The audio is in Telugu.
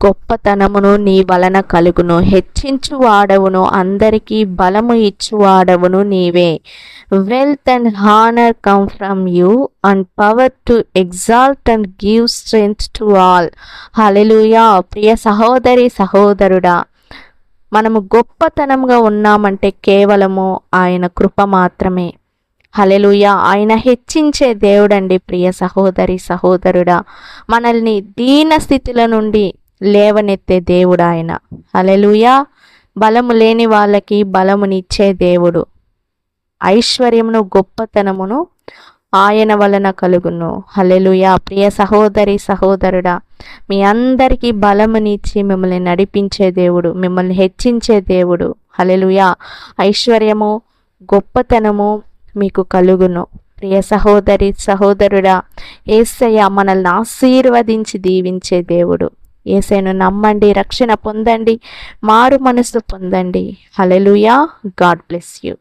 గొప్పతనమును నీ వలన కలుగును. హెచ్చించువాడవును, అందరికీ బలము ఇచ్చువాడవును నీవే. Wealth and honour come from you and power to exalt and give strength to all. Hallelujah. ప్రియ సహోదరి సహోదరుడా, మనము గొప్పతనంగా ఉన్నామంటే కేవలము ఆయన కృప మాత్రమే. హల్లెలూయా. ఆయన హెచ్చించే దేవుడండి. ప్రియ సహోదరి సహోదరుడా, మనల్ని దీన స్థితిల నుండి లేవనెత్తే దేవుడు ఆయన. హల్లెలూయా. బలము లేని వాళ్ళకి బలమునిచ్చే దేవుడు. ఐశ్వర్యమును గొప్పతనమును ఆయన వలన కలుగును. హల్లెలూయా. ప్రియ సహోదరి సహోదరుడా, మీ అందరికీ బలమునిచ్చి మిమ్మల్ని నడిపించే దేవుడు, మిమ్మల్ని హెచ్చించే దేవుడు. హల్లెలూయా. ఐశ్వర్యము గొప్పతనము మీకు కలుగును. ప్రియ సహోదరి సహోదరుడా, యేసయ్య మనల్ని ఆశీర్వదించి దీవించే దేవుడు. యేసయ్యను నమ్మండి, రక్షణ పొందండి, మారు మనసు పొందండి. హల్లెలూయా. God bless you.